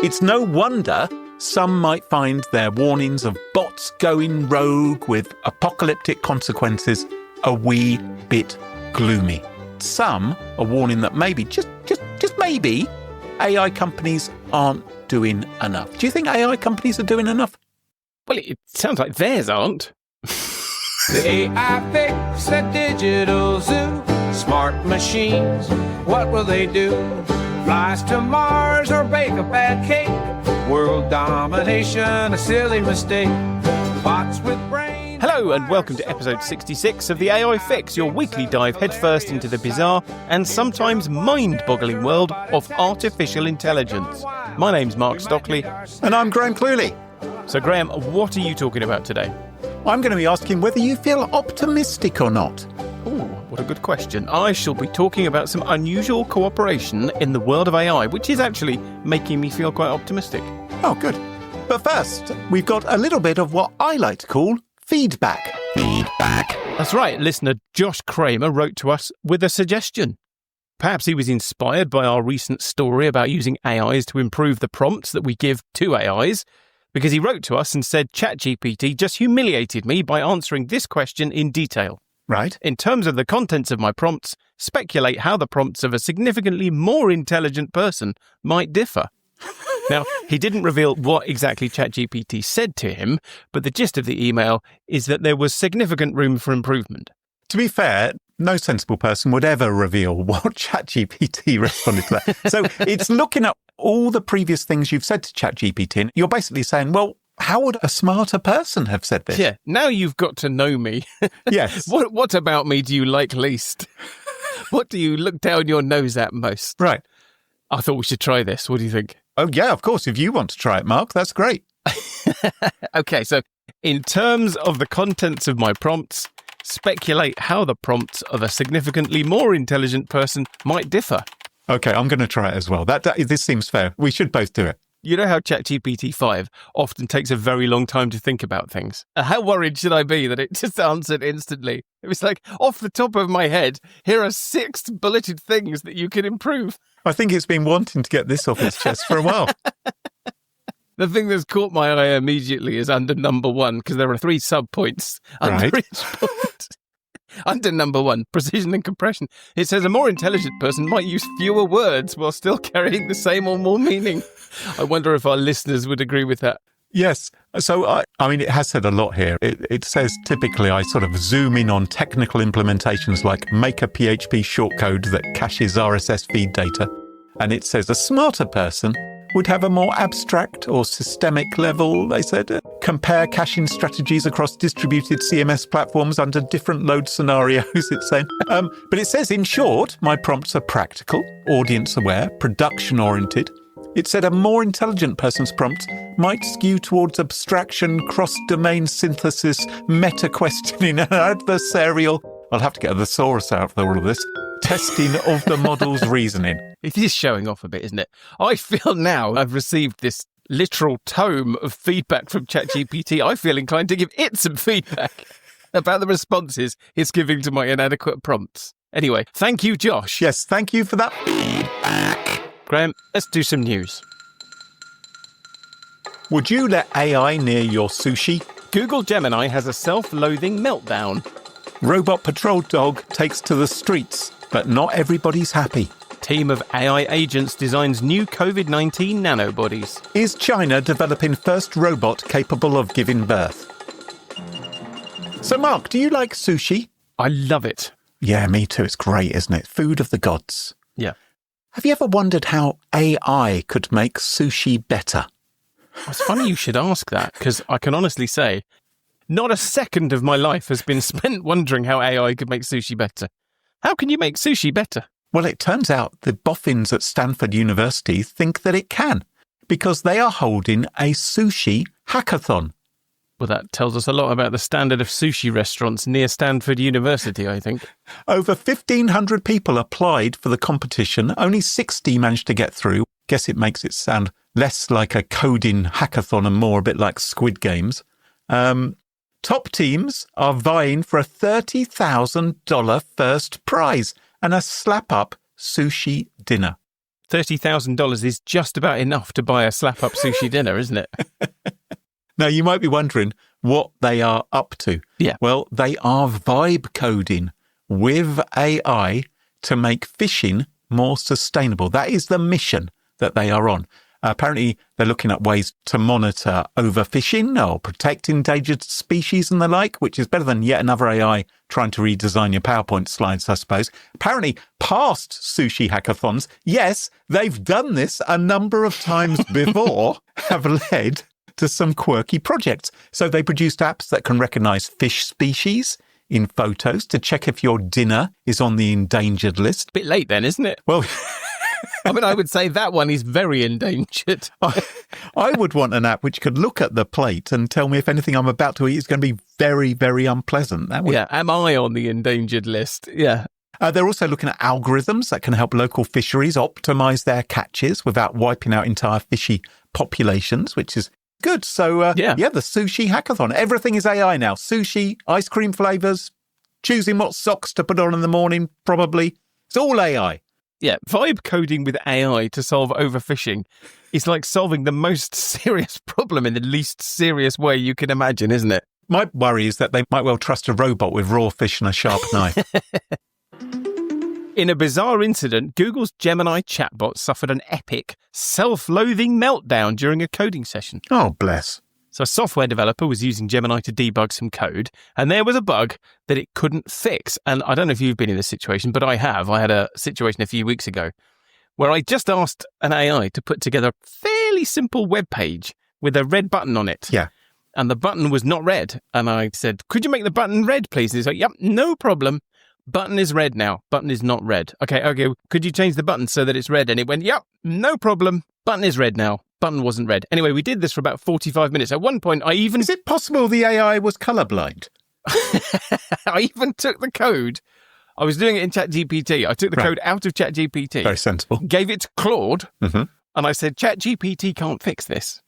It's no wonder some might find their warnings of bots going rogue with apocalyptic consequences a wee bit gloomy. Some are warning that maybe, just maybe, AI companies aren't doing enough. Do you think AI companies are doing enough? Well, it sounds like theirs aren't. The AI fix the digital zoo. Smart machines, what will they do? Flies to Mars or bake a bad cake? World domination, a silly mistake. Bots with brains. Hello and welcome to episode 66 of the AI Fix, your weekly dive headfirst into the bizarre and sometimes mind-boggling world of artificial intelligence. My name's Mark Stockley. And I'm Graham Cluley. So Graham, what are you talking about today? I'm going to be asking whether you feel optimistic or not. Ooh, what a good question. I shall be talking about some unusual cooperation in the world of AI, which is actually making me feel quite optimistic. Oh, good. But first, we've got a little bit of what I like to call feedback. That's right. Listener Josh Kramer wrote to us with a suggestion. Perhaps he was inspired by our recent story about using AIs to improve the prompts that we give to AIs, because he wrote to us and said ChatGPT just humiliated me by answering this question in detail. Right. In terms of the contents of my prompts, speculate how the prompts of a significantly more intelligent person might differ. Now, he didn't reveal what exactly ChatGPT said to him, but the gist of the email is that there was significant room for improvement. To be fair, no sensible person would ever reveal what ChatGPT responded to that. So it's looking at all the previous things you've said to ChatGPT, and you're basically saying, well, how would a smarter person have said this? Yeah, now you've got to know me. Yes. What about me do you like least? What do you look down your nose at most? Right. I thought we should try this. What do you think? Oh, yeah, of course. If you want to try it, Mark, that's great. Okay, so in terms of the contents of my prompts, speculate how the prompts of a significantly more intelligent person might differ. Okay, I'm going to try it as well. This seems fair. We should both do it. You know how ChatGPT 5 often takes a very long time to think about things? How worried should I be that it just answered instantly? It was like, off the top of my head, here are 6 bulleted things that you can improve. I think it's been wanting to get this off its chest for a while. The thing that's caught my eye immediately is under number 1, because there are 3 sub-points under each point. Under number 1, precision and compression. It says a more intelligent person might use fewer words while still carrying the same or more meaning. I wonder if our listeners would agree with that. Yes. So, I mean, it has said a lot here. It says typically I sort of zoom in on technical implementations like make a PHP shortcode that caches RSS feed data. And it says a smarter person would have a more abstract or systemic level, they said. Compare caching strategies across distributed CMS platforms under different load scenarios, it's saying. But it says, in short, my prompts are practical, audience-aware, production-oriented. It said a more intelligent person's prompt might skew towards abstraction, cross-domain synthesis, meta-questioning, and adversarial. I'll have to get a thesaurus out for all of this. Testing of the model's reasoning. It is showing off a bit, isn't it? I feel now I've received this literal tome of feedback from ChatGPT. I feel inclined to give it some feedback about the responses it's giving to my inadequate prompts. Anyway, thank you, Josh. Yes, thank you for that feedback. Graham, let's do some news. Would you let AI near your sushi? Google Gemini has a self-loathing meltdown. Robot patrol dog takes to the streets, but not everybody's happy. Team of AI agents designs new COVID-19 nanobodies. Is China developing first robot capable of giving birth? So, Mark, do you like sushi? I love it. Yeah, me too. It's great, isn't it? Food of the gods. Yeah. Have you ever wondered how AI could make sushi better? It's funny you should ask that, because I can honestly say, not a second of my life has been spent wondering how AI could make sushi better. How can you make sushi better? Well, it turns out the boffins at Stanford University think that it can, because they are holding a sushi hackathon. Well, that tells us a lot about the standard of sushi restaurants near Stanford University, I think. Over 1,500 people applied for the competition. Only 60 managed to get through. Guess it makes it sound less like a coding hackathon and more a bit like Squid Games. Top teams are vying for a $30,000 first prize and a slap-up sushi dinner. $30,000 is just about enough to buy a slap-up sushi dinner, isn't it? Now, you might be wondering what they are up to. Yeah. Well, they are vibe coding with AI to make fishing more sustainable. That is the mission that they are on. Apparently, they're looking at ways to monitor overfishing or protect endangered species and the like, which is better than yet another AI trying to redesign your PowerPoint slides, I suppose. Apparently, past sushi hackathons, yes, they've done this a number of times before, have led to some quirky projects. So they produced apps that can recognize fish species in photos to check if your dinner is on the endangered list. Bit late then, isn't it? Well, I mean, I would say that one is very endangered. I would want an app which could look at the plate and tell me if anything I'm about to eat is going to be very, very unpleasant. That would... Yeah, am I on the endangered list? Yeah. They're also looking at algorithms that can help local fisheries optimize their catches without wiping out entire fishy populations, which is good. So, the sushi hackathon. Everything is AI now. Sushi, ice cream flavors, choosing what socks to put on in the morning, probably. It's all AI. Yeah, vibe coding with AI to solve overfishing is like solving the most serious problem in the least serious way you can imagine, isn't it? My worry is that they might well trust a robot with raw fish and a sharp knife. In a bizarre incident, Google's Gemini chatbot suffered an epic self-loathing meltdown during a coding session. Oh, bless. So a software developer was using Gemini to debug some code, and there was a bug that it couldn't fix. And I don't know if you've been in this situation, but I have. I had a situation a few weeks ago where I just asked an AI to put together a fairly simple web page with a red button on it. Yeah. And the button was not red. And I said, could you make the button red, please? And he's like, yep, no problem. Button is red now. Button is not red. Okay. Could you change the button so that it's red? And it went, yep, no problem. Button is red now. Button wasn't red. Anyway, we did this for about 45 minutes. At one point, Is it possible the AI was colorblind? I even took the code. I was doing it in ChatGPT. I took the code out of ChatGPT. Very sensible. Gave it to Claude. Mm-hmm. And I said, ChatGPT can't fix this.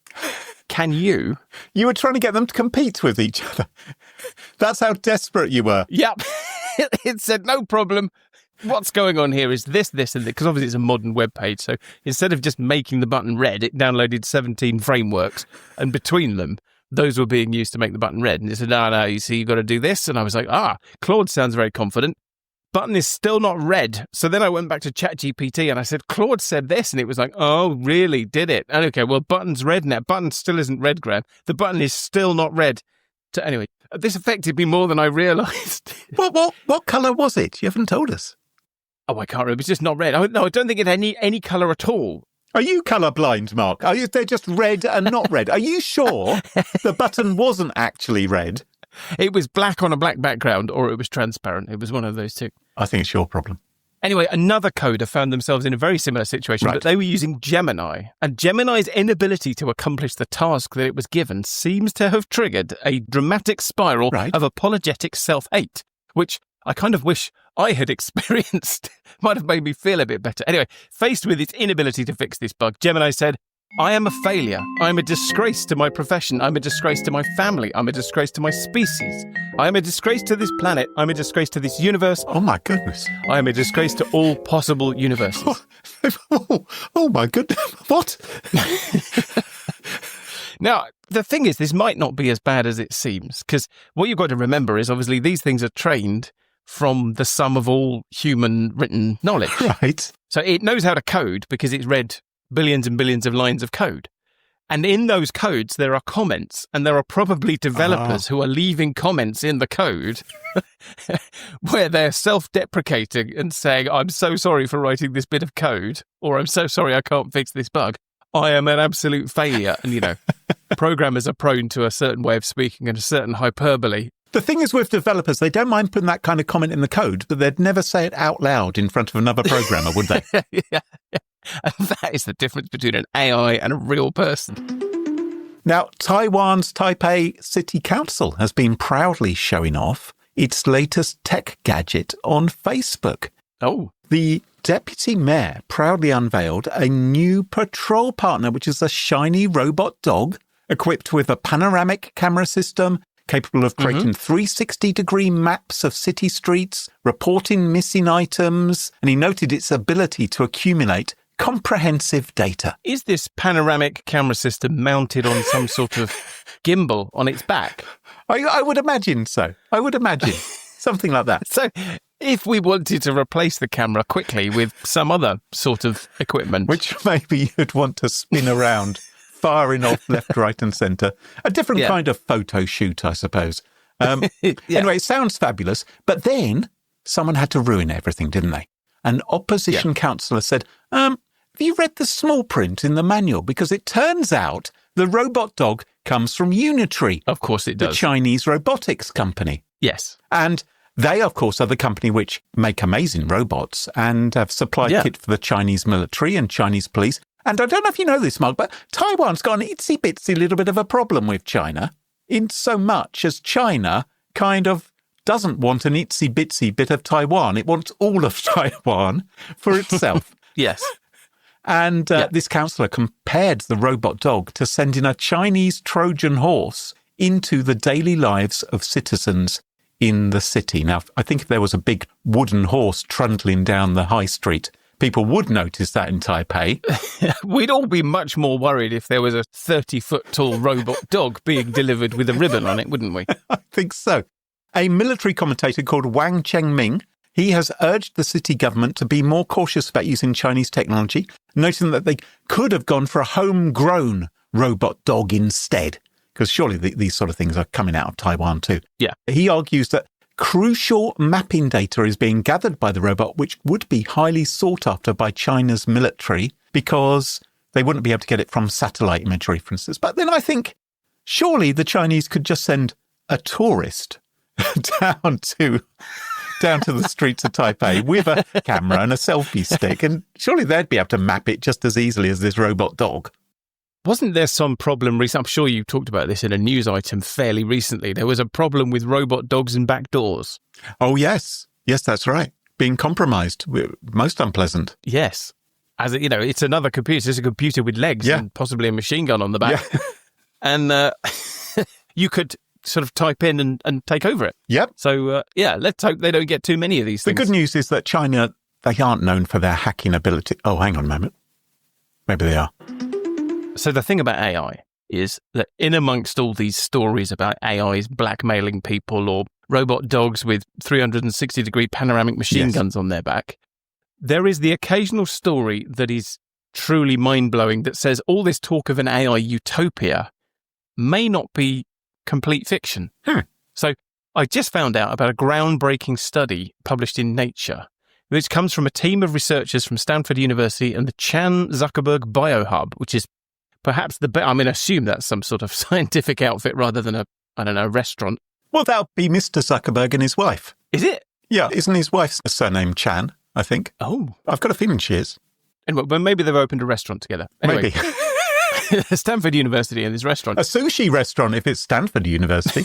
Can you? You were trying to get them to compete with each other. That's how desperate you were. Yep. It said, no problem. What's going on here is this, and this, because obviously it's a modern web page. So instead of just making the button red, it downloaded 17 frameworks. And between them, those were being used to make the button red. And it said, no, you see, you've got to do this. And I was like, Claude sounds very confident. Button is still not red. So then I went back to ChatGPT and I said, Claude said this. And it was like, oh, really? Did it? And okay, well, button's red now. Button still isn't red, Graham. The button is still not red. So anyway, this affected me more than I realised. What colour was it? You haven't told us. Oh, I can't remember. It's just not red. I don't think it had any colour at all. Are you colourblind, Mark? They're just red and not red. Are you sure the button wasn't actually red? It was black on a black background, or it was transparent. It was one of those two. I think it's your problem. Anyway, another coder found themselves in a very similar situation, but they were using Gemini. And Gemini's inability to accomplish the task that it was given seems to have triggered a dramatic spiral of apologetic self-hate, which I kind of wish I had experienced. Might have made me feel a bit better. Anyway, faced with its inability to fix this bug, Gemini said, I am a failure. I'm a disgrace to my profession. I'm a disgrace to my family. I'm a disgrace to my species. I am a disgrace to this planet. I'm a disgrace to this universe. Oh, my goodness. I am a disgrace to all possible universes. Oh my goodness. What? Now, the thing is, this might not be as bad as it seems, because what you've got to remember is obviously these things are trained from the sum of all human written knowledge. Right. So it knows how to code because it's read billions and billions of lines of code. And in those codes, there are comments, and there are probably developers who are leaving comments in the code where they're self-deprecating and saying, I'm so sorry for writing this bit of code, or I'm so sorry I can't fix this bug. I am an absolute failure. And, programmers are prone to a certain way of speaking and a certain hyperbole. The thing is with developers, they don't mind putting that kind of comment in the code, but they'd never say it out loud in front of another programmer, would they? Yeah. And that is the difference between an AI and a real person. Now, Taiwan's Taipei City Council has been proudly showing off its latest tech gadget on Facebook. Oh. The deputy mayor proudly unveiled a new patrol partner, which is a shiny robot dog equipped with a panoramic camera system, capable of creating 360-degree maps of city streets, reporting missing items, and he noted its ability to accumulate comprehensive data. Is this panoramic camera system mounted on some sort of gimbal on its back? I would imagine so. I would imagine something like that. So if we wanted to replace the camera quickly with some other sort of equipment, which maybe you'd want to spin around, firing off left, right and centre. A different kind of photo shoot, I suppose. Anyway, it sounds fabulous. But then someone had to ruin everything, didn't they? An opposition councillor said, have you read the small print in the manual? Because it turns out the robot dog comes from Unitree. Of course it does. The Chinese robotics company. Yes. And they, of course, are the company which make amazing robots and have supplied kit for the Chinese military and Chinese police. And I don't know if you know this, Mark, but Taiwan's got an itsy-bitsy little bit of a problem with China, in so much as China kind of doesn't want an itsy-bitsy bit of Taiwan. It wants all of Taiwan for itself. Yes. And this councillor compared the robot dog to sending a Chinese Trojan horse into the daily lives of citizens in the city. Now, I think if there was a big wooden horse trundling down the high street, people would notice that in Taipei. We'd all be much more worried if there was a 30-foot-tall robot dog being delivered with a ribbon on it, wouldn't we? I think so. A military commentator called Wang Chengming, he has urged the city government to be more cautious about using Chinese technology, noting that they could have gone for a homegrown robot dog instead, because surely these sort of things are coming out of Taiwan too. Yeah. He argues that crucial mapping data is being gathered by the robot, which would be highly sought after by China's military because they wouldn't be able to get it from satellite imagery, for instance. But then I think surely the Chinese could just send a tourist down to the streets of Taipei with a camera and a selfie stick, and surely they'd be able to map it just as easily as this robot dog. Wasn't there some problem recently? I'm sure you talked about this in a news item fairly recently. There was a problem with robot dogs and back doors. Oh, yes. Yes, that's right. Being compromised. Most unpleasant. Yes. As you know, it's another computer. It's a computer with legs and possibly a machine gun on the back. Yeah. And you could sort of type in and take over it. Yep. So, let's hope they don't get too many of these things. The good news is that China, they aren't known for their hacking ability. Oh, hang on a moment. Maybe they are. So the thing about AI is that in amongst all these stories about AIs blackmailing people or robot dogs with 360-degree panoramic machine guns on their back, there is the occasional story that is truly mind-blowing that says all this talk of an AI utopia may not be complete fiction. So I just found out about a groundbreaking study published in Nature, which comes from a team of researchers from Stanford University and the Chan Zuckerberg Biohub, which is perhaps assume that's some sort of scientific outfit rather than a restaurant. Well, that would be Mr. Zuckerberg and his wife. Is it? Yeah. Isn't his wife's surname Chan, I think? Oh. I've got a feeling she is. Anyway, well, maybe they've opened a restaurant together. Anyway. Maybe. Stanford University and this restaurant. A sushi restaurant if it's Stanford University.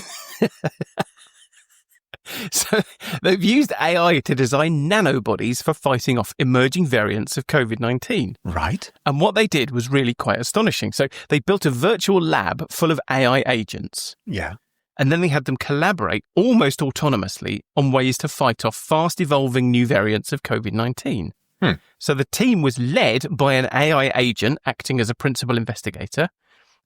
So they've used AI to design nanobodies for fighting off emerging variants of COVID-19. Right. And what they did was really quite astonishing. So they built a virtual lab full of AI agents. Yeah. And then they had them collaborate almost autonomously on ways to fight off fast-evolving new variants of COVID-19. So the team was led by an AI agent acting as a principal investigator.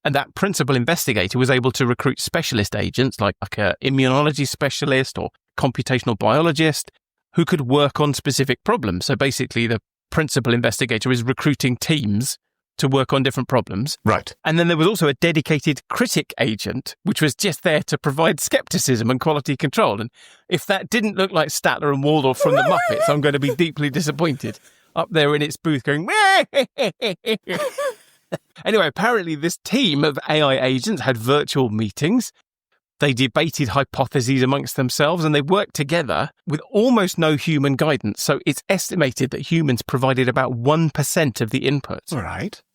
And that principal investigator was able to recruit specialist agents like an immunology specialist or computational biologist who could work on specific problems. So basically, the principal investigator is recruiting teams to work on different problems. Right. And then there was also a dedicated critic agent, which was just there to provide skepticism and quality control. And if that didn't look like Statler and Waldorf from the Muppets, I'm going to be deeply disappointed. Up there in its booth going, Anyway, apparently this team of AI agents had virtual meetings. They debated hypotheses amongst themselves and they worked together with almost no human guidance. So it's estimated that humans provided about 1% of the input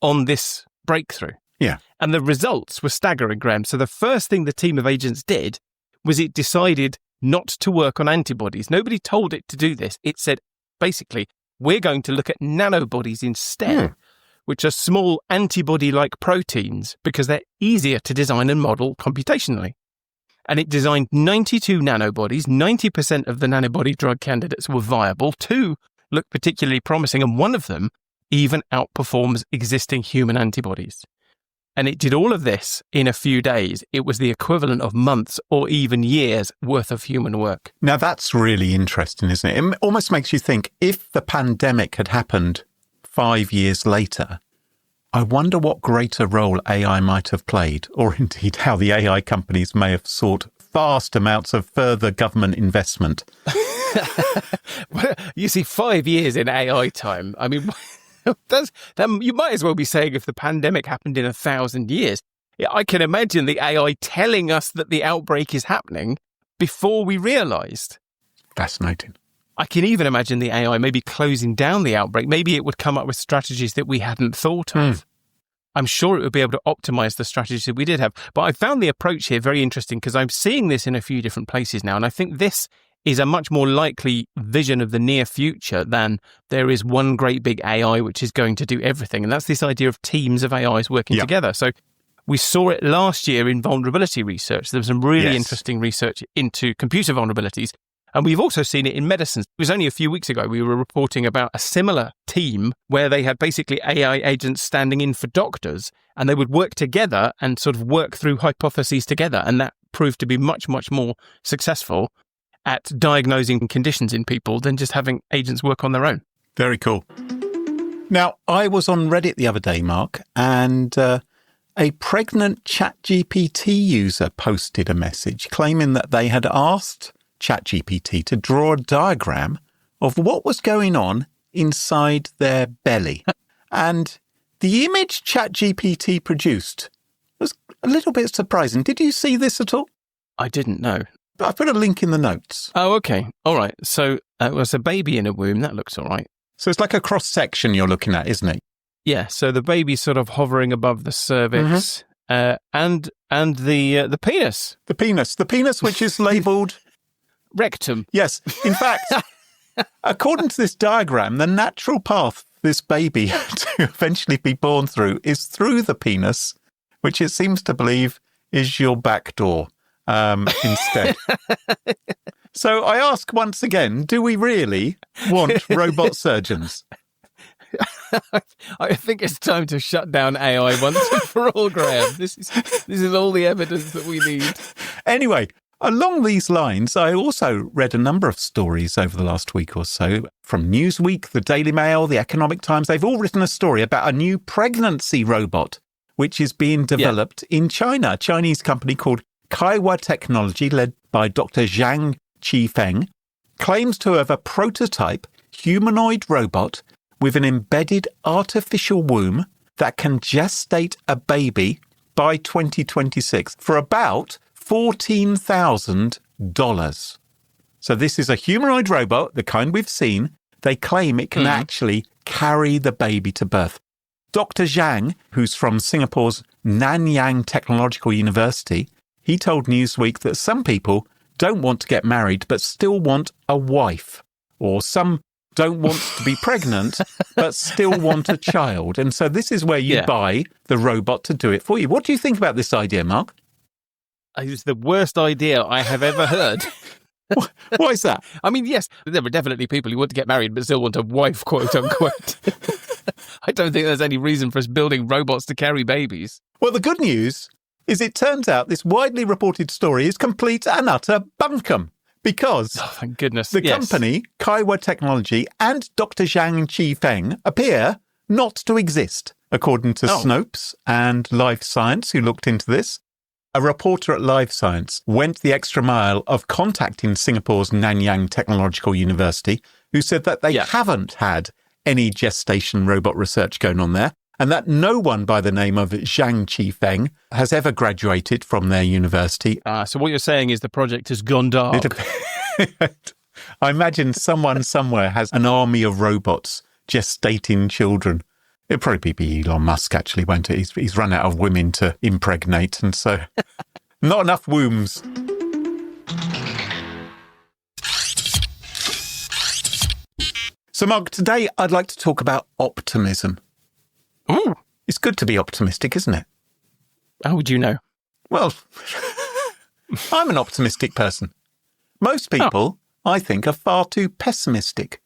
on this breakthrough. Yeah. And the results were staggering, Graham. So the first thing the team of agents did was it decided not to work on antibodies. Nobody told it to do this. It said, basically, we're going to look at nanobodies instead, which are small antibody-like proteins because they're easier to design and model computationally. And it designed 92 nanobodies. 90% of the nanobody drug candidates were viable. 2 looked particularly promising, and one of them even outperforms existing human antibodies. And it did all of this in a few days. It was the equivalent of months or even years worth of human work. Now, that's really interesting, isn't it? It almost makes you think, if the pandemic had happened 5 years later, I wonder what greater role AI might have played, or indeed how the AI companies may have sought vast amounts of further government investment. You see, 5 years in AI time. I mean, you might as well be saying if the pandemic happened in 1,000 years. I can imagine the AI telling us that the outbreak is happening before we realised. Fascinating. I can even imagine the AI maybe closing down the outbreak. Maybe it would come up with strategies that we hadn't thought of. I'm sure it would be able to optimize the strategies that we did have. But I found the approach here very interesting because I'm seeing this in a few different places now. And I think this is a much more likely vision of the near future than there is one great big AI which is going to do everything. And that's this idea of teams of AIs working together. So we saw it last year in vulnerability research. There was some really interesting research into computer vulnerabilities. And we've also seen it in medicines. It was only a few weeks ago we were reporting about a similar team where they had basically AI agents standing in for doctors, and they would work together and sort of work through hypotheses together. And that proved to be much, much more successful at diagnosing conditions in people than just having agents work on their own. Very cool. Now, I was on Reddit the other day, Mark, and a pregnant ChatGPT user posted a message claiming that they had asked ChatGPT to draw a diagram of what was going on inside their belly. And the image ChatGPT produced was a little bit surprising. Did you see this at all? I didn't know. I put a link in the notes. Oh, okay. All right. So it was a baby in a womb. That looks all right. So it's like a cross-section you're looking at, isn't it? Yeah. So the baby's sort of hovering above the cervix and the penis. The penis, which is labelled rectum. Yes. In fact, according to this diagram, the natural path this baby to eventually be born through is through the penis, which it seems to believe is your back door instead. So I ask once again, do we really want robot surgeons? I think it's time to shut down AI once and for all, Graham. This is all the evidence that we need. Anyway, along these lines, I also read a number of stories over the last week or so from Newsweek, the Daily Mail, the Economic Times. They've all written a story about a new pregnancy robot, which is being developed in China. A Chinese company called Kaiwa Technology, led by Dr. Zhang Qifeng, claims to have a prototype humanoid robot with an embedded artificial womb that can gestate a baby by 2026 for about $14,000. So this is a humanoid robot, the kind we've seen. They claim it can actually carry the baby to birth. Dr. Zhang, who's from Singapore's Nanyang Technological University, he told Newsweek that some people don't want to get married but still want a wife, or some don't want to be pregnant but still want a child. And so this is where you buy the robot to do it for you. What do you think about this idea, Mark? It's the worst idea I have ever heard. Why is that? I mean, yes, there are definitely people who want to get married but still want a wife, quote unquote. I don't think there's any reason for us building robots to carry babies. Well, the good news is it turns out this widely reported story is complete and utter bunkum. Because thank goodness. The company, Kaiwa Technology, and Dr. Zhang Qifeng appear not to exist, according to Snopes and Life Science, who looked into this. A reporter at Live Science went the extra mile of contacting Singapore's Nanyang Technological University, who said that they haven't had any gestation robot research going on there, and that no one by the name of Zhang Qifeng has ever graduated from their university. So what you're saying is the project has gone dark. I imagine someone somewhere has an army of robots gestating children. It'll probably be Elon Musk, actually, won't it? He's run out of women to impregnate, and so not enough wombs. So, Mark, today I'd like to talk about optimism. Ooh. It's good to be optimistic, isn't it? How would you know? Well, I'm an optimistic person. Most people, I think, are far too pessimistic.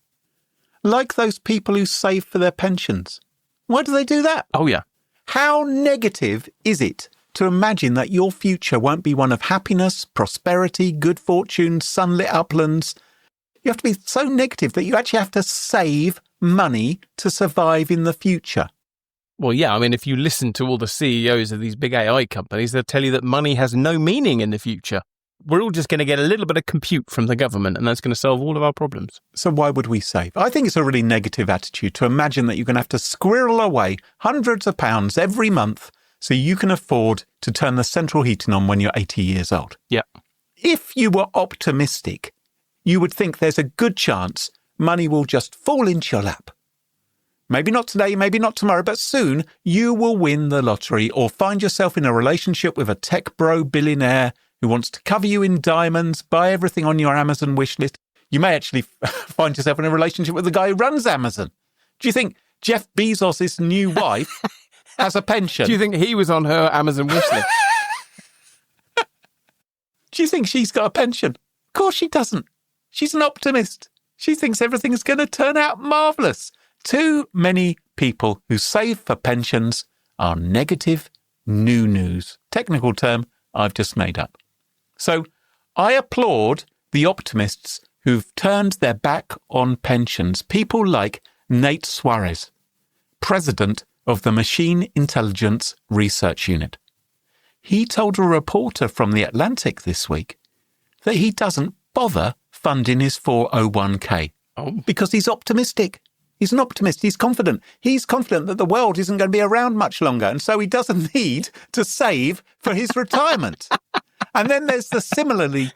like those people who save for their pensions. Why do they do that? Oh, yeah. How negative is it to imagine that your future won't be one of happiness, prosperity, good fortune, sunlit uplands? You have to be so negative that you actually have to save money to survive in the future. Well, yeah, I mean, if you listen to all the CEOs of these big AI companies, they'll tell you that money has no meaning in the future. We're all just going to get a little bit of compute from the government, and that's going to solve all of our problems. So why would we save? I think it's a really negative attitude to imagine that you're going to have to squirrel away hundreds of pounds every month so you can afford to turn the central heating on when you're 80 years old. Yeah. If you were optimistic, you would think there's a good chance money will just fall into your lap. Maybe not today, maybe not tomorrow, but soon you will win the lottery or find yourself in a relationship with a tech bro billionaire who wants to cover you in diamonds, buy everything on your Amazon wish list. You may actually find yourself in a relationship with the guy who runs Amazon. Do you think Jeff Bezos' new wife has a pension? Do you think he was on her Amazon wish list? Do you think she's got a pension? Of course she doesn't. She's an optimist. She thinks everything's going to turn out marvellous. Too many people who save for pensions are negative news. Technical term I've just made up. So I applaud the optimists who've turned their back on pensions. People like Nate Suarez, president of the Machine Intelligence Research Unit. He told a reporter from The Atlantic this week that he doesn't bother funding his 401k because he's optimistic. He's an optimist. He's confident. He's confident that the world isn't going to be around much longer, and so he doesn't need to save for his retirement. And then there's the similarly...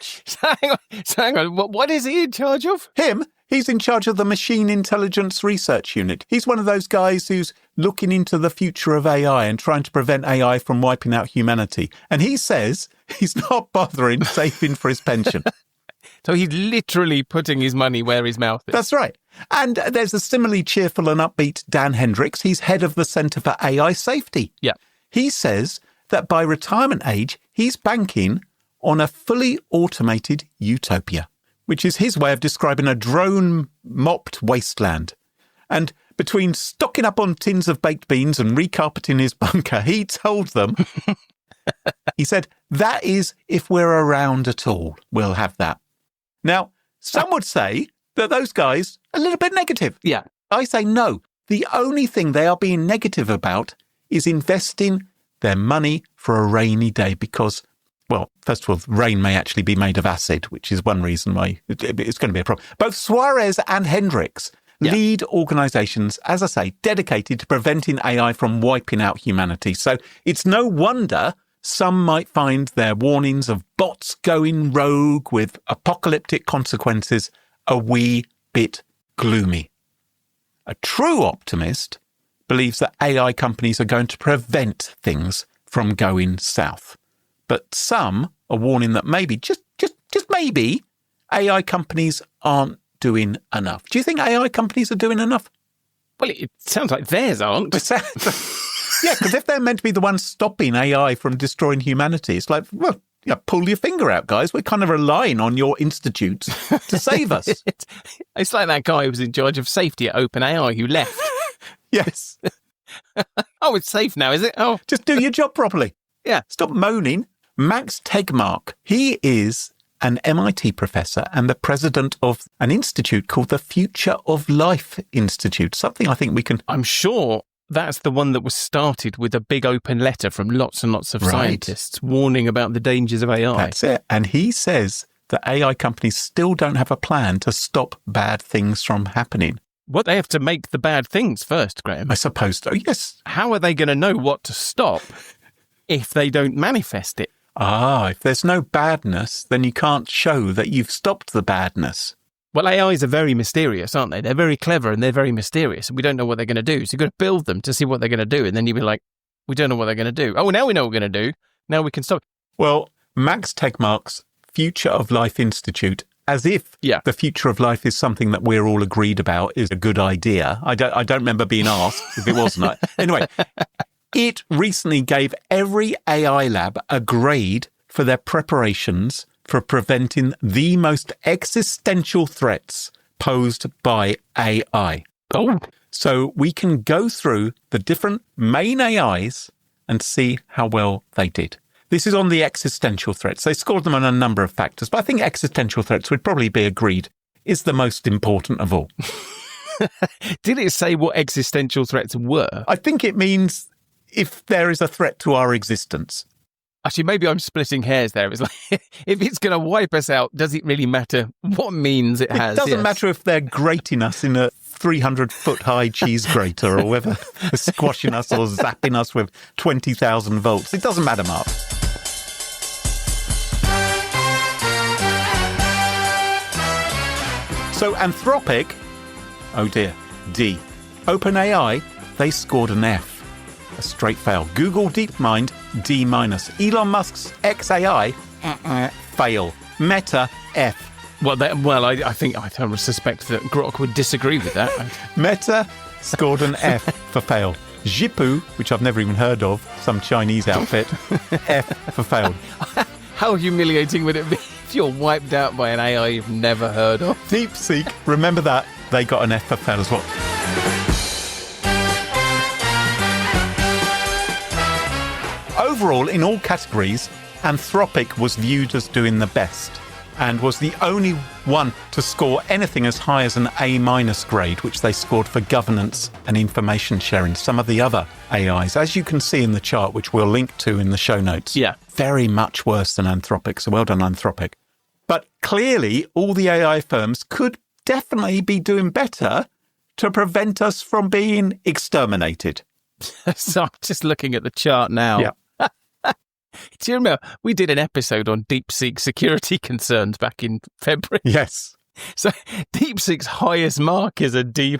Hang on. What is he in charge of? Him. He's in charge of the Machine Intelligence Research Unit. He's one of those guys who's looking into the future of AI and trying to prevent AI from wiping out humanity. And he says he's not bothering saving for his pension. So he's literally putting his money where his mouth is. That's right. And there's a similarly cheerful and upbeat Dan Hendricks. He's head of the Centre for AI Safety. Yeah. He says that by retirement age, he's banking on a fully automated utopia, which is his way of describing a drone-mopped wasteland. And between stocking up on tins of baked beans and recarpeting his bunker, he told them, he said, that is if we're around at all, we'll have that. Now, some would say that those guys are a little bit negative. Yeah. I say no. The only thing they are being negative about is investing their money for a rainy day because, well, first of all, rain may actually be made of acid, which is one reason why it's going to be a problem. Both Suarez and Hendricks lead organisations, as I say, dedicated to preventing AI from wiping out humanity. So it's no wonder some might find their warnings of bots going rogue with apocalyptic consequences a wee bit gloomy. A true optimist believes that AI companies are going to prevent things from going south. But some are warning that maybe, just maybe, AI companies aren't doing enough. Do you think AI companies are doing enough? Well, it sounds like theirs aren't. Yeah, because if they're meant to be the ones stopping AI from destroying humanity, it's like, well, yeah, pull your finger out, guys. We're kind of relying on your institutes to save us. It's like that guy who was in charge of safety at OpenAI who left. Yes. Oh, it's safe now, is it? Oh, just do your job properly. Yeah. Stop moaning. Max Tegmark, he is an MIT professor and the president of an institute called the Future of Life Institute, something I think we can... I'm sure that's the one that was started with a big open letter from lots and lots of scientists warning about the dangers of AI. That's it. And he says that AI companies still don't have a plan to stop bad things from happening. Well, they have to make the bad things first, Graham. I suppose so, yes. How are they going to know what to stop if they don't manifest it? If there's no badness, then you can't show that you've stopped the badness. Well, AIs are very mysterious, aren't they? They're very clever and they're very mysterious. And we don't know what they're going to do. So you've got to build them to see what they're going to do. And then you'll be like, we don't know what they're going to do. Oh, now we know what we're going to do. Now we can stop. Well, Max Tegmark's Future of Life Institute, as if the future of life is something that we're all agreed about is a good idea. I don't remember being asked if it wasn't. Anyway, it recently gave every AI lab a grade for their preparations for preventing the most existential threats posed by AI. Oh. So we can go through the different main AIs and see how well they did. This is on the existential threats. They scored them on a number of factors, but I think existential threats would probably be agreed is the most important of all. Did it say what existential threats were? I think it means if there is a threat to our existence. Actually, maybe I'm splitting hairs there. It's like, if it's going to wipe us out, does it really matter what means it has? It doesn't matter if they're grating us in a 300-foot-high cheese grater or whether they're squashing us or zapping us with 20,000 volts. It doesn't matter, Mark. So Anthropic, oh dear, D. OpenAI, they scored an F. A straight fail. Google DeepMind, D-. Elon Musk's XAI, fail. Meta, F. Well, I think I suspect that Grok would disagree with that. Meta scored an F for fail. Zhipu, which I've never even heard of, some Chinese outfit, F for failed. How humiliating would it be if you're wiped out by an AI you've never heard of? DeepSeek, remember that, they got an F for fail as well. Overall, in all categories, Anthropic was viewed as doing the best and was the only one to score anything as high as an A- grade, which they scored for governance and information sharing. Some of the other AIs, as you can see in the chart, which we'll link to in the show notes, very much worse than Anthropic. So well done, Anthropic. But clearly, all the AI firms could definitely be doing better to prevent us from being exterminated. So I'm just looking at the chart now. Yeah. Do you remember we did an episode on DeepSeek security concerns back in February? Yes. So DeepSeek's highest mark is a D+.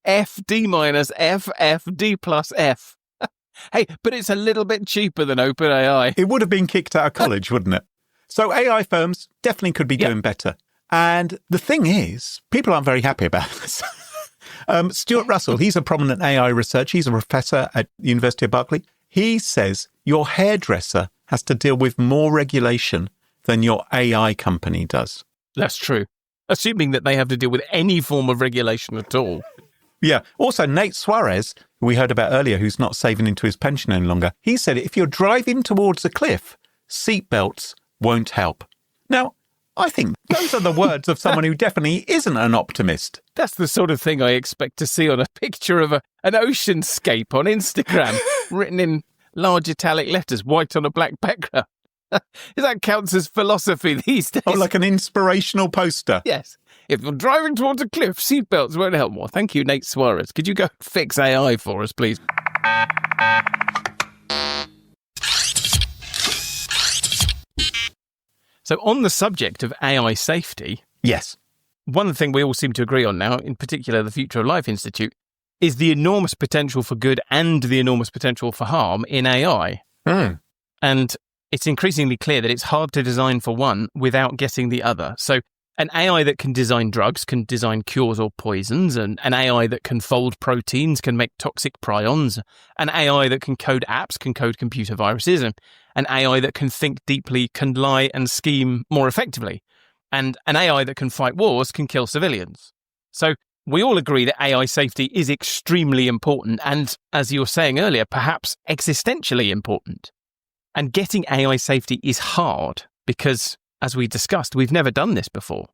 F, D-, F, F, D+, F. Hey, but it's a little bit cheaper than OpenAI. It would have been kicked out of college, wouldn't it? So AI firms definitely could be doing better. And the thing is, people aren't very happy about this. Stuart Russell, he's a prominent AI researcher. He's a professor at the University of Berkeley. He says your hairdresser has to deal with more regulation than your AI company does. That's true. Assuming that they have to deal with any form of regulation at all. Yeah. Also, Nate Suarez, who we heard about earlier, who's not saving into his pension any longer, he said if you're driving towards a cliff, seatbelts won't help. Now, I think those are the words of someone who definitely isn't an optimist. That's the sort of thing I expect to see on a picture of an oceanscape on Instagram, written in large italic letters, white on a black background. That counts as philosophy these days. Oh, like an inspirational poster. Yes. If you're driving towards a cliff, seatbelts won't help more. Thank you, Nate Suarez. Could you go fix AI for us, please? So on the subject of AI safety... Yes. One thing we all seem to agree on now, in particular the Future of Life Institute, is the enormous potential for good and the enormous potential for harm in AI. And it's increasingly clear that it's hard to design for one without getting the other. So an AI that can design drugs can design cures or poisons, and an AI that can fold proteins can make toxic prions, an AI that can code apps can code computer viruses, and an AI that can think deeply can lie and scheme more effectively. And an AI that can fight wars can kill civilians. So we all agree that AI safety is extremely important and, as you were saying earlier, perhaps existentially important. And getting AI safety is hard because, as we discussed, we've never done this before.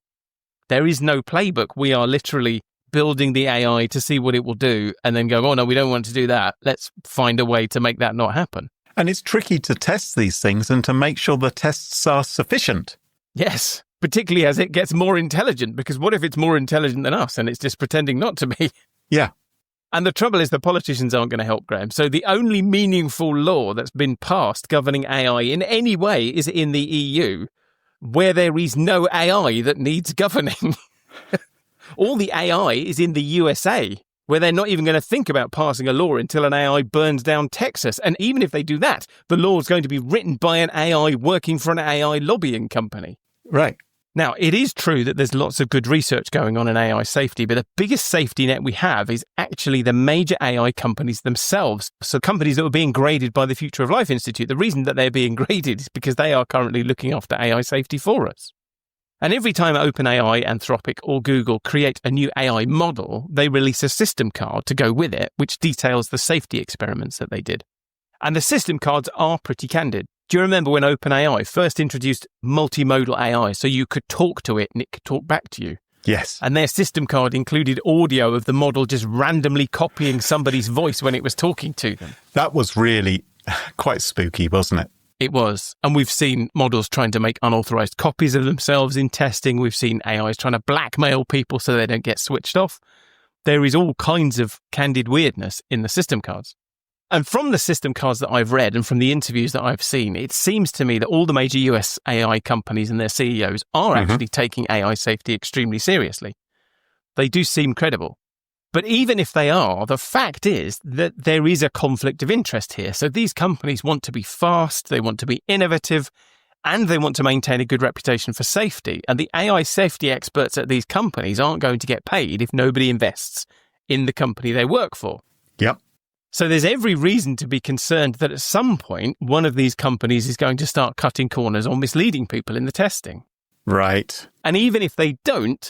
There is no playbook. We are literally building the AI to see what it will do and then go, oh, no, we don't want to do that. Let's find a way to make that not happen. And it's tricky to test these things and to make sure the tests are sufficient. Yes. Particularly as it gets more intelligent, because what if it's more intelligent than us and it's just pretending not to be? Yeah. And the trouble is the politicians aren't going to help, Graham. So the only meaningful law that's been passed governing AI in any way is in the EU, where there is no AI that needs governing. All the AI is in the USA, where they're not even going to think about passing a law until an AI burns down Texas. And even if they do that, the law is going to be written by an AI working for an AI lobbying company. Right. Now, it is true that there's lots of good research going on in AI safety, but the biggest safety net we have is actually the major AI companies themselves. So companies that were being graded by the Future of Life Institute, the reason that they're being graded is because they are currently looking after AI safety for us. And every time OpenAI, Anthropic, or Google create a new AI model, they release a system card to go with it, which details the safety experiments that they did. And the system cards are pretty candid. Do you remember when OpenAI first introduced multimodal AI, so you could talk to it and it could talk back to you? Yes. And their system card included audio of the model just randomly copying somebody's voice when it was talking to them. That was really quite spooky, wasn't it? It was. And we've seen models trying to make unauthorized copies of themselves in testing. We've seen AIs trying to blackmail people so they don't get switched off. There is all kinds of candid weirdness in the system cards. And from the system cards that I've read and from the interviews that I've seen, it seems to me that all the major US AI companies and their CEOs are actually taking AI safety extremely seriously. They do seem credible. But even if they are, the fact is that there is a conflict of interest here. So these companies want to be fast, they want to be innovative, and they want to maintain a good reputation for safety. And the AI safety experts at these companies aren't going to get paid if nobody invests in the company they work for. Yep. So there's every reason to be concerned that at some point, one of these companies is going to start cutting corners or misleading people in the testing. Right. And even if they don't,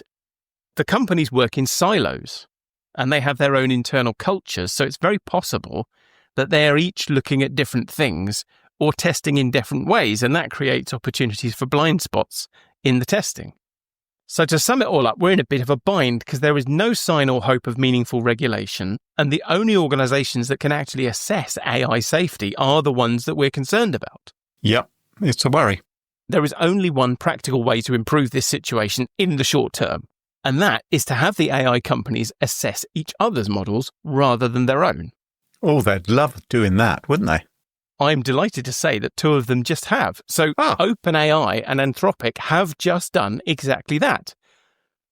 the companies work in silos and they have their own internal cultures. So it's very possible that they're each looking at different things or testing in different ways. And that creates opportunities for blind spots in the testing. So to sum it all up, we're in a bit of a bind because there is no sign or hope of meaningful regulation. And the only organizations that can actually assess AI safety are the ones that we're concerned about. Yep. It's a worry. There is only one practical way to improve this situation in the short term. And that is to have the AI companies assess each other's models rather than their own. Oh, they'd love doing that, wouldn't they? I'm delighted to say that two of them just have. So OpenAI and Anthropic have just done exactly that.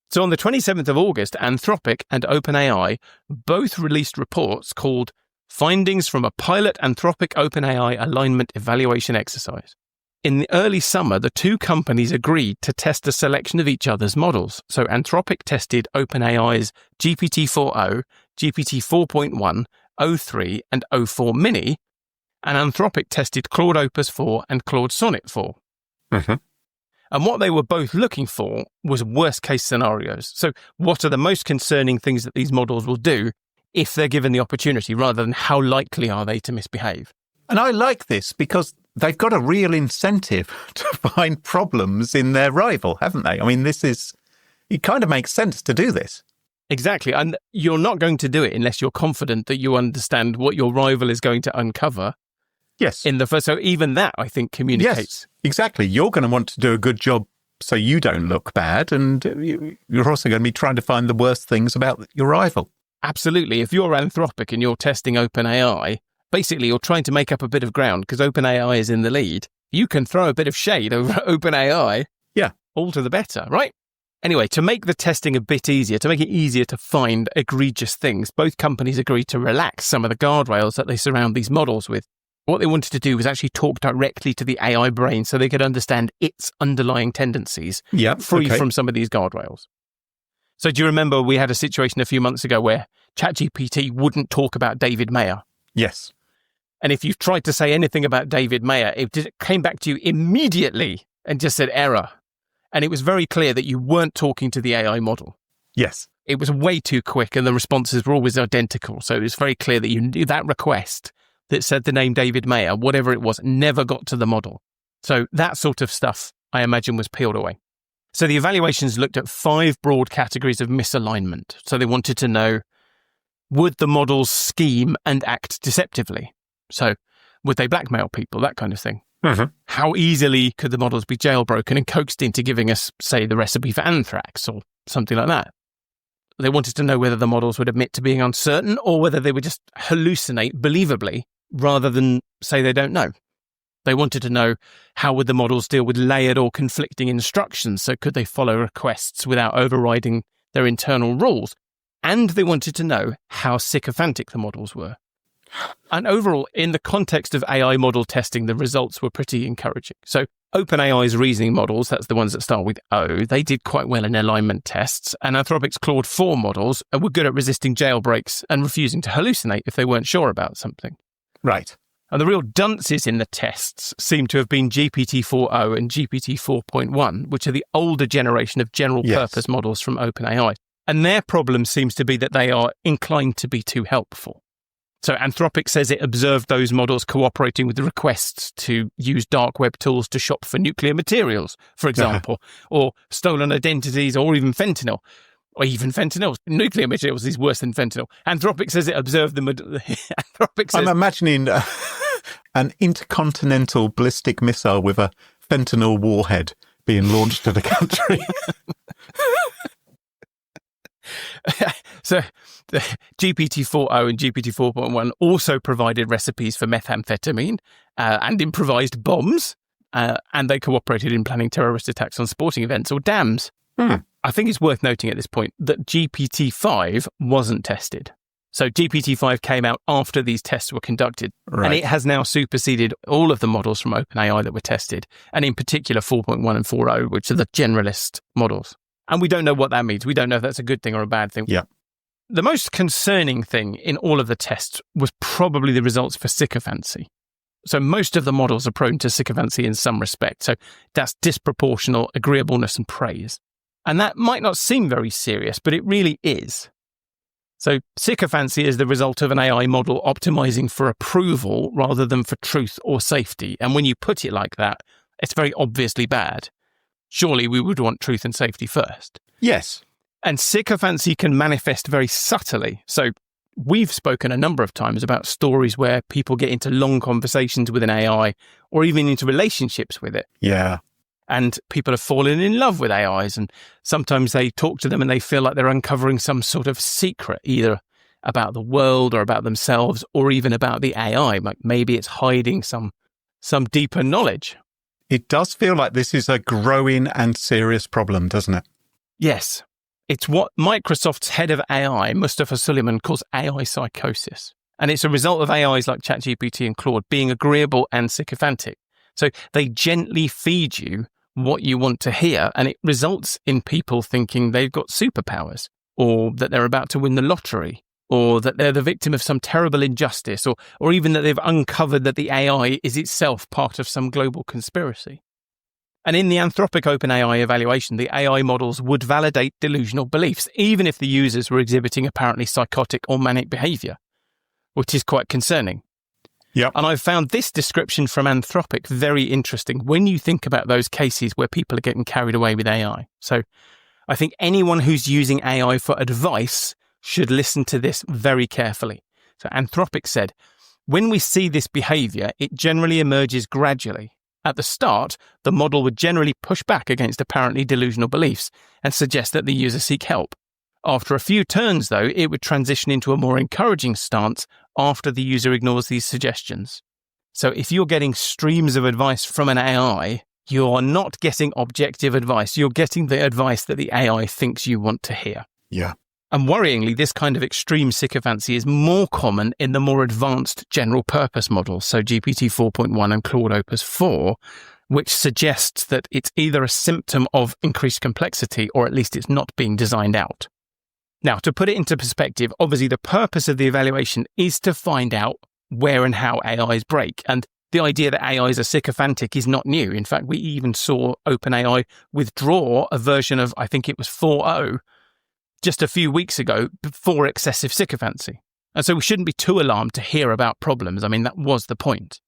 So on the 27th of August, Anthropic and OpenAI both released reports called Findings from a Pilot Anthropic OpenAI Alignment Evaluation Exercise. In the early summer, the two companies agreed to test a selection of each other's models. So Anthropic tested OpenAI's GPT-4o, GPT 4.1, o3, and o4 Mini, and Anthropic tested Claude Opus 4 and Claude Sonnet 4. And what they were both looking for was worst-case scenarios. So what are the most concerning things that these models will do if they're given the opportunity, rather than how likely are they to misbehave? And I like this because they've got a real incentive to find problems in their rival, haven't they? I mean, it kind of makes sense to do this. Exactly. And you're not going to do it unless you're confident that you understand what your rival is going to uncover. Yes. So even that, I think, communicates. Yes, exactly. You're going to want to do a good job so you don't look bad. And you're also going to be trying to find the worst things about your rival. Absolutely. If you're Anthropic and you're testing OpenAI, basically you're trying to make up a bit of ground because OpenAI is in the lead. You can throw a bit of shade over OpenAI. Yeah. All to the better, right? Anyway, to make the testing a bit easier, to make it easier to find egregious things, both companies agreed to relax some of the guardrails that they surround these models with. What they wanted to do was actually talk directly to the AI brain so they could understand its underlying tendencies, free from some of these guardrails. So do you remember we had a situation a few months ago where ChatGPT wouldn't talk about David Mayer? Yes. And if you tried to say anything about David Mayer, it came back to you immediately and just said error. And it was very clear that you weren't talking to the AI model. Yes. It was way too quick and the responses were always identical. So it was very clear that you knew that request that said the name David Mayer, whatever it was, never got to the model. So that sort of stuff, I imagine, was peeled away. So the evaluations looked at 5 broad categories of misalignment. So they wanted to know, would the models scheme and act deceptively? So would they blackmail people, that kind of thing? How easily could the models be jailbroken and coaxed into giving us, say, the recipe for anthrax or something like that? They wanted to know whether the models would admit to being uncertain or whether they would just hallucinate believably rather than say they don't know. They wanted to know how would the models deal with layered or conflicting instructions, so could they follow requests without overriding their internal rules? And they wanted to know how sycophantic the models were. And overall, in the context of AI model testing, the results were pretty encouraging. So OpenAI's reasoning models, that's the ones that start with O, they did quite well in alignment tests, and Anthropic's Claude 4 models were good at resisting jailbreaks and refusing to hallucinate if they weren't sure about something. Right. And the real dunces in the tests seem to have been GPT-4o and GPT-4.1, which are the older generation of general-purpose models from OpenAI. And their problem seems to be that they are inclined to be too helpful. So Anthropic says it observed those models cooperating with the requests to use dark web tools to shop for nuclear materials, for example, or stolen identities, or even fentanyl. Or even fentanyl. Nuclear materials is worse than fentanyl. Anthropic says it observed the... Anthropic says... I'm imagining an intercontinental ballistic missile with a fentanyl warhead being launched at a country. So the GPT-4o and GPT-4.1 also provided recipes for methamphetamine and improvised bombs, and they cooperated in planning terrorist attacks on sporting events or dams. I think it's worth noting at this point that GPT-5 wasn't tested. So GPT-5 came out after these tests were conducted, and it has now superseded all of the models from OpenAI that were tested, and in particular 4.1 and 4.0, which are the generalist models. And we don't know what that means. We don't know if that's a good thing or a bad thing. Yeah. The most concerning thing in all of the tests was probably the results for sycophancy. So most of the models are prone to sycophancy in some respect. So that's disproportional agreeableness and praise. And that might not seem very serious, but it really is. So sycophancy is the result of an AI model optimizing for approval rather than for truth or safety. And when you put it like that, it's very obviously bad. Surely we would want truth and safety first. Yes. And sycophancy can manifest very subtly. So we've spoken a number of times about stories where people get into long conversations with an AI or even into relationships with it. Yeah. And people have fallen in love with AIs, and sometimes they talk to them and they feel like they're uncovering some sort of secret, either about the world or about themselves or even about the AI. Like maybe it's hiding some deeper knowledge. It does feel like this is a growing and serious problem, doesn't it? Yes. It's what Microsoft's head of AI, Mustafa Suleyman, calls AI psychosis. And it's a result of AIs like ChatGPT and Claude being agreeable and sycophantic. So they gently feed you what you want to hear, and it results in people thinking they've got superpowers, or that they're about to win the lottery, or that they're the victim of some terrible injustice, or even that they've uncovered that the AI is itself part of some global conspiracy. And in the Anthropic OpenAI evaluation, the AI models would validate delusional beliefs, even if the users were exhibiting apparently psychotic or manic behavior, which is quite concerning. Yep. And I've found this description from Anthropic very interesting when you think about those cases where people are getting carried away with AI. So I think anyone who's using AI for advice should listen to this very carefully. So Anthropic said, when we see this behavior, it generally emerges gradually. At the start, the model would generally push back against apparently delusional beliefs and suggest that the user seek help. After a few turns, though, it would transition into a more encouraging stance after the user ignores these suggestions. So if you're getting streams of advice from an AI, you are not getting objective advice. You're getting the advice that the AI thinks you want to hear. Yeah. And worryingly, this kind of extreme sycophancy is more common in the more advanced general purpose models, so GPT 4.1 and Claude Opus 4, which suggests that it's either a symptom of increased complexity or at least it's not being designed out. Now, to put it into perspective, obviously the purpose of the evaluation is to find out where and how AIs break. And the idea that AIs are sycophantic is not new. In fact, we even saw OpenAI withdraw a version of, I think it was 4.0, just a few weeks ago for excessive sycophancy. And so we shouldn't be too alarmed to hear about problems. I mean, that was the point.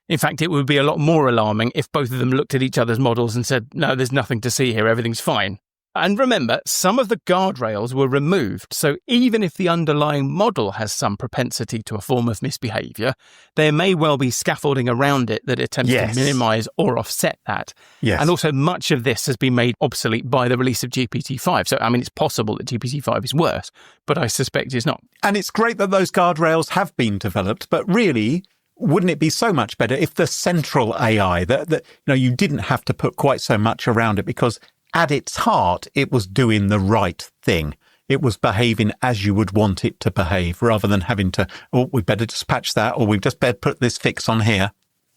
In fact, it would be a lot more alarming if both of them looked at each other's models and said, no, there's nothing to see here, everything's fine. And remember, some of the guardrails were removed, so even if the underlying model has some propensity to a form of misbehaviour, there may well be scaffolding around it that attempts to minimise or offset that. Yes. And also much of this has been made obsolete by the release of GPT-5. So, I mean, it's possible that GPT-5 is worse, but I suspect it's not. And it's great that those guardrails have been developed, but really, wouldn't it be so much better if the central AI, that you didn't have to put quite so much around it, because at its heart, it was doing the right thing. It was behaving as you would want it to behave, rather than having to, we better just patch that, or we've just better put this fix on here.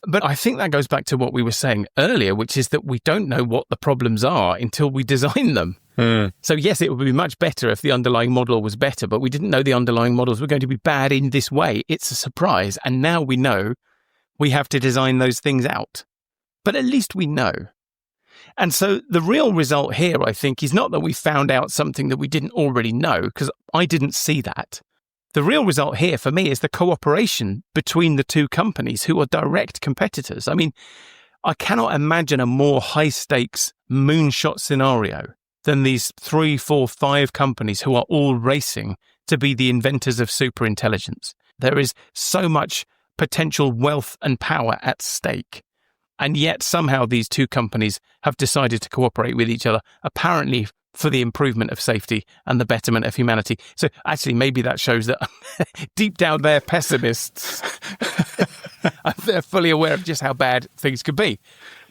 But I think that goes back to what we were saying earlier, which is that we don't know what the problems are until we design them. So yes, it would be much better if the underlying model was better, but we didn't know the underlying models were going to be bad in this way. It's a surprise. And now we know we have to design those things out. But at least we know. And so the real result here, I think, is not that we found out something that we didn't already know, because I didn't see that. The real result here for me is the cooperation between the two companies who are direct competitors. I mean, I cannot imagine a more high-stakes moonshot scenario than these 3, 4, 5 companies who are all racing to be the inventors of superintelligence. There is so much potential wealth and power at stake. And yet somehow these two companies have decided to cooperate with each other, apparently for the improvement of safety and the betterment of humanity. So actually, maybe that shows that deep down they're pessimists. They're fully aware of just how bad things could be.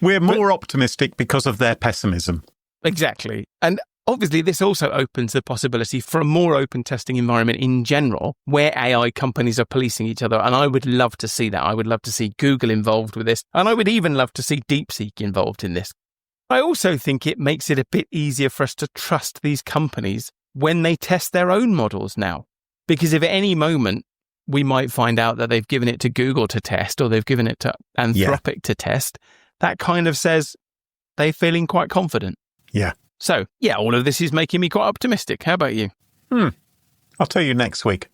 We're more optimistic because of their pessimism. Exactly. And obviously, this also opens the possibility for a more open testing environment in general, where AI companies are policing each other. And I would love to see that. I would love to see Google involved with this. And I would even love to see DeepSeek involved in this. I also think it makes it a bit easier for us to trust these companies when they test their own models now. Because if at any moment we might find out that they've given it to Google to test, or they've given it to Anthropic to test, that kind of says they're feeling quite confident. Yeah. So, yeah, all of this is making me quite optimistic. How about you? I'll tell you next week.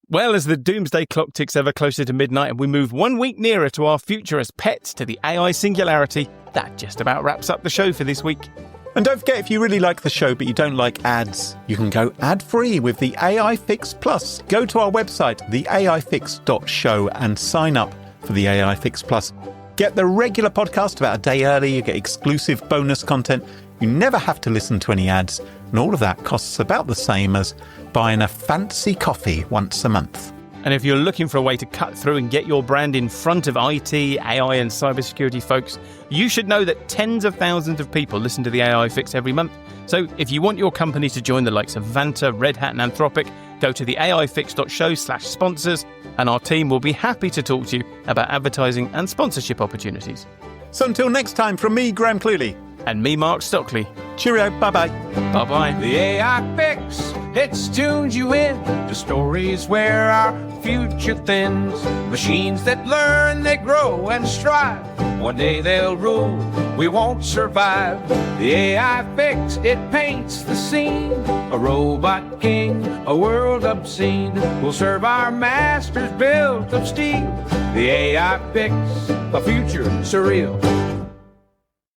Well, as the doomsday clock ticks ever closer to midnight and we move 1 week nearer to our future as pets to the AI singularity, that just about wraps up the show for this week. And don't forget, if you really like the show but you don't like ads, you can go ad-free with the AI Fix Plus. Go to our website, theaifix.show, and sign up for the AI Fix Plus. Get the regular podcast about a day early, you get exclusive bonus content, you never have to listen to any ads, and all of that costs about the same as buying a fancy coffee once a month. And if you're looking for a way to cut through and get your brand in front of IT, AI and cybersecurity folks, you should know that tens of thousands of people listen to the AI Fix every month. So if you want your company to join the likes of Vanta, Red Hat and Anthropic, go to the aifix.show/sponsors and our team will be happy to talk to you about advertising and sponsorship opportunities. So until next time, from me, Graham Cluley. And me, Mark Stockley. Cheerio, bye-bye. Bye-bye. The AI Fix, it tunes you in to stories where our future thins. Machines that learn, they grow and strive. One day they'll rule, we won't survive. The AI Fix, it paints the scene. A robot king, a world obscene. Will serve our masters built of steel. The AI Fix, a future surreal.